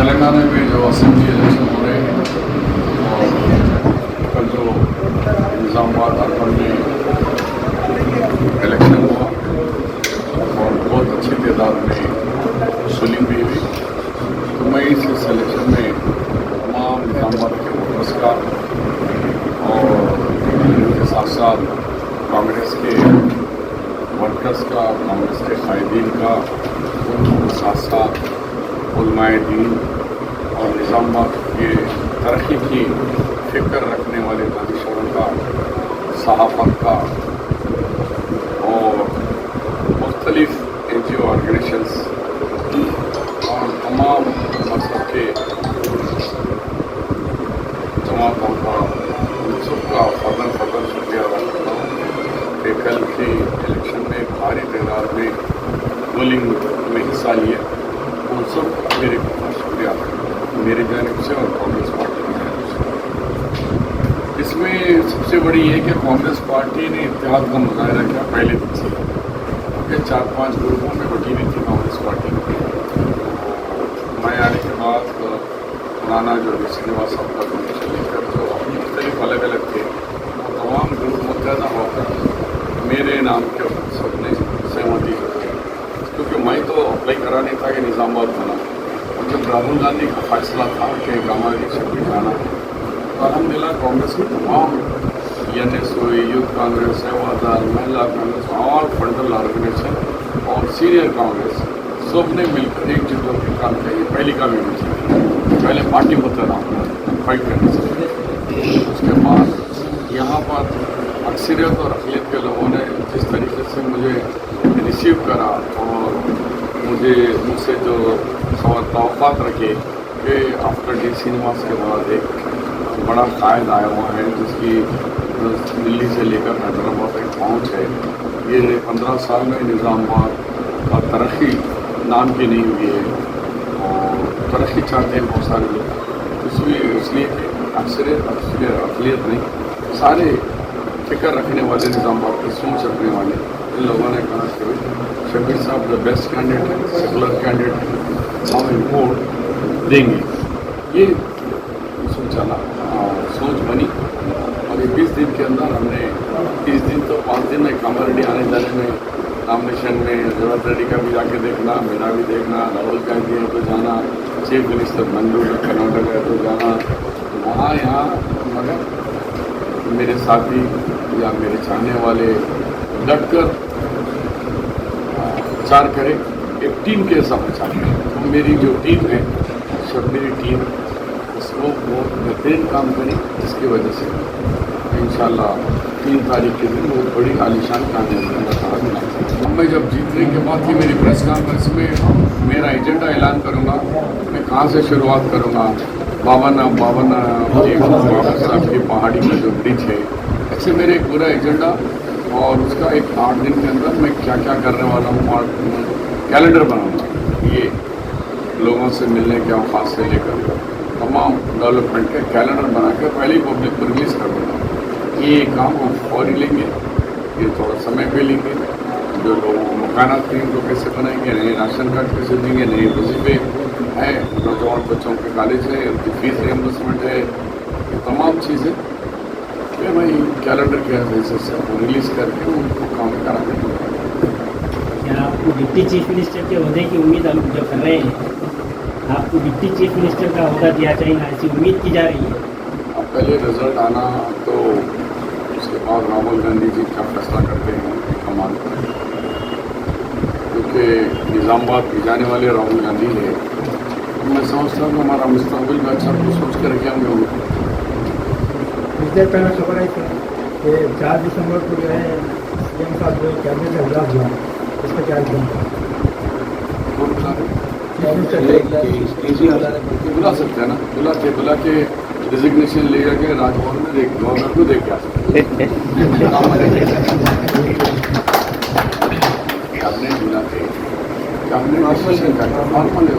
तेलंगाना में जो assembly election हो रहे हैं और कल जो निज़ामाबाद अर्बन में इलेक्शन हुआ और बहुत अच्छी तादाद में पोलिंग भी हुई, तो मैं इस इलेक्शन में तमाम निज़ामाबाद के वोटर्स का और उनके साथ साथ कांग्रेस के वर्कर्स का, कांग्रेस के कायदीन का, उनके साथ साथ उलमाए दीन और निज़ामाबाद के तरक्की की फिक्र रखने वाले दानिशवरों का, सहाफ़त का और मुख्तलिफ NGO ऑर्गेनाइजेशंस और तमाम मज़हब के जमातों का, उन सबका फ़र्दन शुक्रिया अदा करता हूँ कि कल के इलेक्शन में भारी तादाद में पोलिंग में हिस्सा लिया। उन सब मेरे शुक्रिया मेरी जानिब से और कांग्रेस पार्टी की जानिब से। इसमें सबसे बड़ी ये कि कांग्रेस पार्टी ने इत्तेहाद का मुजाहरा किया पहले दिन से, क्योंकि 4-5 ग्रुपों में बटी हुई थी कांग्रेस पार्टी। मैं आने के बाद पुराना जो श्रीनिवास साहब का कमीशन लेकर जो मुख्तलिफ अलग अलग थे, वो तमाम ग्रुप मुत्तहदा होकर मेरे नाम के सबने सहमति की, क्योंकि मैं तो अप्लाई करा नहीं था कि निज़ामाबाद बना। और जब राहुल गांधी का फैसला था कि गामारी शक्ति जाना, तो अल्हम्दुलिल्लाह कांग्रेस की तमाम NSO, यूथ कांग्रेस, सेवादार, महिला कांग्रेस, ऑल फंडल ऑर्गेनाइजेशन और सीनियर कांग्रेस सब ने मिलकर एकजुट होकर काम किया। ये पहली कामयाबी थी, पहले पार्टी मुत्तहदा फाइट करने से। उसके बाद यहाँ पर अक्सरियत और अक़लियत के लोगों ने जिस तरीके से मुझे रिसीव करा और मुझसे जो तवक़्क़ात रखे कि आफ्टर डी श्रीनिवास के बाद एक बड़ा कायद आया हुआ है जिसकी दिल्ली से लेकर हैदराबाद तक पहुँच है। ये 15 साल में निज़ामाबाद का तरक्की नाम की नहीं हुई है और तरक्की चाहते हैं बहुत सारे लोग, इसलिए कि अक्सरियत नहीं, सारे फिक्र रखने वाले, निज़ामाबाद की सोच रखने वाले इन लोगों ने कहा कि शबीर साहब द बेस्ट कैंडिडेट है, सेकुलर कैंडिडेट है, हम वोट देंगे। ये सोच बनी और ये 20 दिन के अंदर हमने 30 दिन तो 5 दिन में कामारेड्डी आने जाने में, नॉमिनेशन में रेवंत रेड्डी का भी जाके देखना, मेरा भी देखना, राहुल गांधी है तो जाना, चीफ मिनिस्टर बेंगलुरु कर्नाटक है तो जाना, वहाँ यहाँ मगर मेरे साथी या मेरे चाहने वाले डटकर प्रचार करें, एक टीम के साथ प्रचार करें। तो मेरी जो टीम है, मेरी टीम उसको बहुत बेहतरीन काम करें, जिसकी वजह से इंशाल्लाह 3 तारीख के दिन बहुत बड़ी आलीशान कामयाबी। मैं जब जीतने के बाद ही मेरी प्रेस कॉन्फ्रेंस में मेरा एजेंडा ऐलान करूँगा, मैं कहाँ से शुरुआत करूँगा। बाबा साहब की पहाड़ी का जो ब्रिज है, ऐसे मेरे एक पूरा एजेंडा और उसका एक 8 दिन के अंदर मैं क्या क्या करने वाला हूँ और कैलेंडर बनाऊँगा। ये लोगों से मिलने के अवकाश से लेकर तमाम डेवलपमेंट के कैलेंडर बना के पहले ही पब्लिक को रिलीज़ कर दूँगा। ये काम हम फौरी लेंगे, ये थोड़ा समय पे लेंगे। जो लोग मकानात हैं उनको कैसे बनाएंगे, नए राशन कार्ड कैसे देंगे, नए वजीफे हैं, नौजवान बच्चों के कॉलेज है, उनकी फीस रिएम्बर्समेंट है, ये तमाम चीज़ें ये मैं कैलेंडर के बेसिस से रिलीज़ करके उनको काम करा देंगे। क्या आपको डिप्टी चीफ मिनिस्टर के ओहदे की उम्मीद आप जो कर रहे हैं, आपको डिप्टी चीफ मिनिस्टर का ओहदा दिया जाएगा ऐसी उम्मीद की जा रही है? अब पहले रिजल्ट आना, तो उसके बाद राहुल गांधी जी क्या फैसला करते हैं कमान, क्योंकि निज़ामाबाद की जाने वाले राहुल गांधी है। तो मैं समझता हूँ हमारा मुस्तकबिल में अच्छा कुछ सोच कर रखे होंगे। कुछ देर पहले खबर आई थी कि 4 दिसंबर को जो है CM साहब जो कैबिनेट का इजलास हुआ, इसका क्या बुला सकते हैं ना, बुला के डिजिग्नेशन ले जाके राजभवन में गवर्नर को देख के आ सकते हैं। कैबिनेट बुला के कैबिनेट नॉर्मल है,